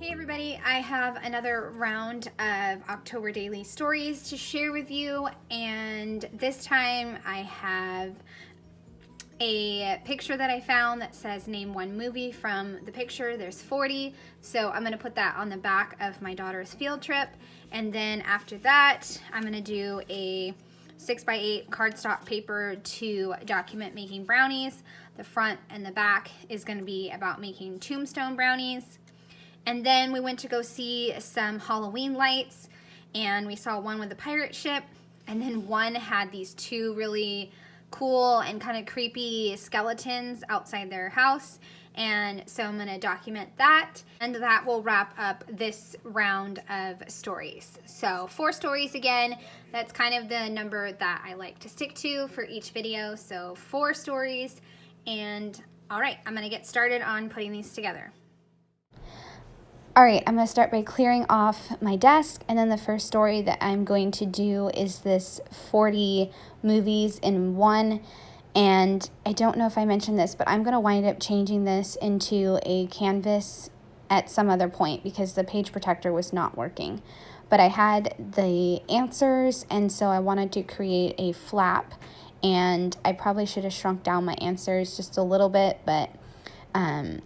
Hey everybody, I have another round of October daily stories to share with you, and this time I have a picture that I found that says name one movie from the picture. There's 40, so I'm going to put that on the back of my daughter's field trip, and then after that I'm going to do a 6x8 cardstock paper to document making brownies. The front and the back is going to be about making tombstone brownies. And then we went to go see some Halloween lights, and we saw one with the pirate ship, and then one had these two really cool and kind of creepy skeletons outside their house. And so I'm going to document that, and that will wrap up this round of stories. So 4 stories again. That's kind of the number that I like to stick to for each video. So 4 stories, and all right, I'm going to get started on putting these together. All right, I'm going to start by clearing off my desk, and then the first story that I'm going to do is this 40 movies in one. And I don't know if I mentioned this, but I'm going to wind up changing this into a canvas at some other point because the page protector was not working. But I had the answers, and so I wanted to create a flap, and I probably should have shrunk down my answers just a little bit, but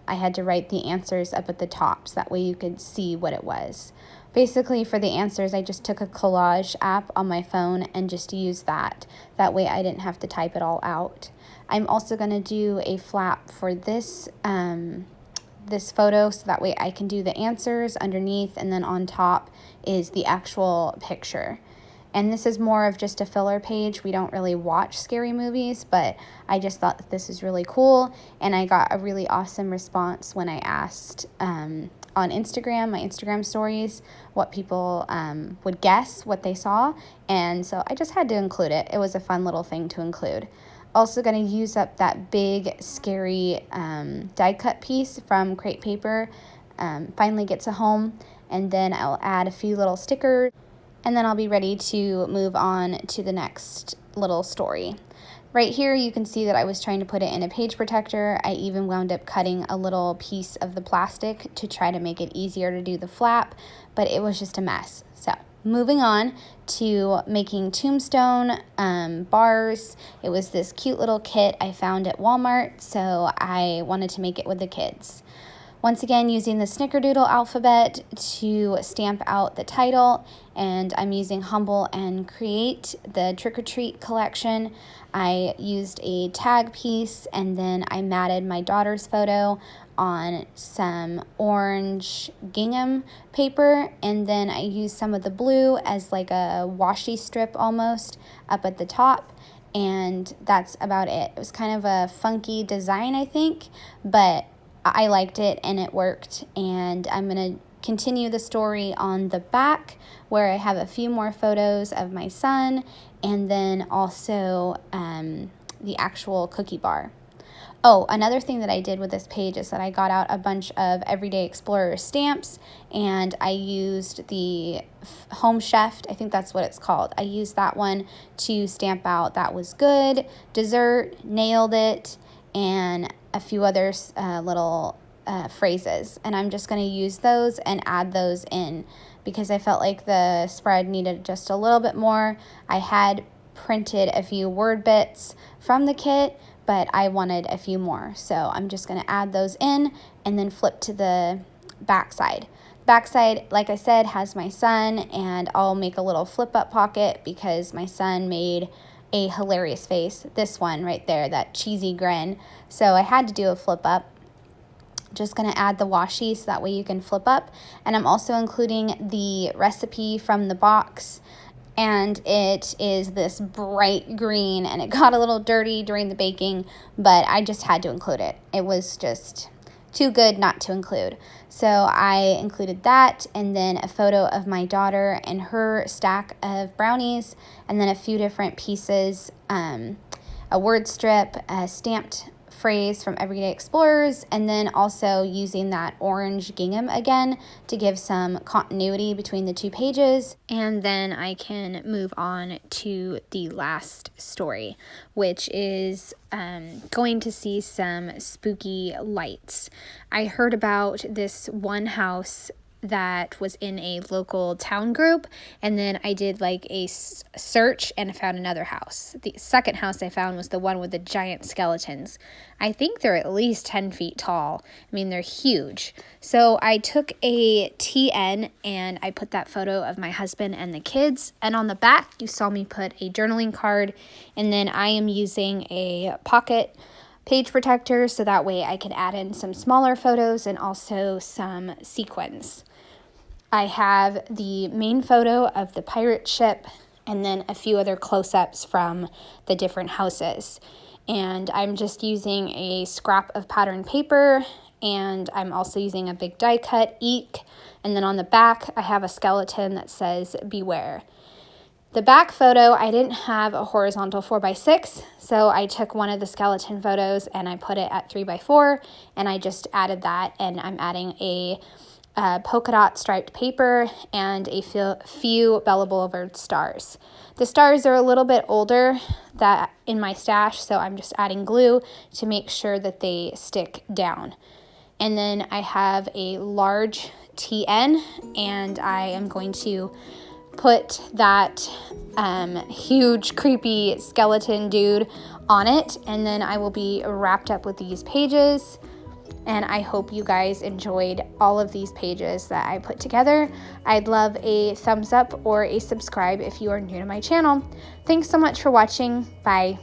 I had to write the answers up at the top so that way you could see what it was. Basically, for the answers, I just took a collage app on my phone and just used that. That way I didn't have to type it all out. I'm also going to do a flap for this this photo so that way I can do the answers underneath, and then on top is the actual picture. And this is more of just a filler page. We don't really watch scary movies, but I just thought that this is really cool. And I got a really awesome response when I asked on Instagram, my Instagram stories, what people would guess what they saw. And so I just had to include it. It was a fun little thing to include. Also going to use up that big, scary die cut piece from Creat paper. Finally gets a home. And then I'll add a few little stickers. And then I'll be ready to move on to the next little story. Right here you can see that I was trying to put it in a page protector. I even wound up cutting a little piece of the plastic to try to make it easier to do the flap, but it was just a mess. So moving on to making tombstone bars. It was this cute little kit I found at Walmart, so I wanted to make it with the kids. Once again, using the Snickerdoodle alphabet to stamp out the title, and I'm using Humble and Create, the Trick or Treat collection. I used a tag piece, and then I matted my daughter's photo on some orange gingham paper, and then I used some of the blue as like a washi strip almost up at the top. And that's about it. It was kind of a funky design, I think, but I liked it and it worked. And I'm going to continue the story on the back where I have a few more photos of my son, and then also the actual cookie bar. Oh, another thing that I did with this page is that I got out a bunch of Everyday Explorer stamps, and I used the Home Chef, I think that's what it's called. I used that one to stamp out That Was Good, Dessert, Nailed It, and a few other little phrases. And I'm just going to use those and add those in because I felt like the spread needed just a little bit more. I had printed a few word bits from the kit, but I wanted a few more. So I'm just going to add those in and then flip to the back side. Backside, like I said, has my son, and I'll make a little flip up pocket because my son made a hilarious face. This one right there, that cheesy grin. So I had to do a flip up. Just going to add the washi so that way you can flip up. And I'm also including the recipe from the box. And it is this bright green, and it got a little dirty during the baking, but I just had to include it. It was just too good not to include. So I included that, and then a photo of my daughter and her stack of brownies, and then a few different pieces, a word strip, a stamped phrase from Everyday Explorers, and then also using that orange gingham again to give some continuity between the 2 pages. And then I can move on to the last story, which is going to see some spooky lights. I heard about this one house that was in a local town group, and then I did like a search and found another house. The second house I found was the one with the giant skeletons. I think they're at least 10 feet tall. I mean, they're huge. So I took a TN and I put that photo of my husband and the kids, and on the back you saw me put a journaling card, and then I am using a pocket page protector so that way I can add in some smaller photos and also some sequins. I have the main photo of the pirate ship and then a few other close-ups from the different houses. And I'm just using a scrap of pattern paper, and I'm also using a big die cut ink. And then on the back, I have a skeleton that says beware. The back photo, I didn't have a horizontal 4x6, so I took one of the skeleton photos and I put it at 3x4, and I just added that, and I'm adding a polka dot striped paper and a few Bella Boulevard stars. The stars are a little bit older that in my stash, so I'm just adding glue to make sure that they stick down. And then I have a large TN, and I am going to put that huge creepy skeleton dude on it, and then I will be wrapped up with these pages. And I hope you guys enjoyed all of these pages that I put together. I'd love a thumbs up or a subscribe if you are new to my channel. Thanks so much for watching. Bye.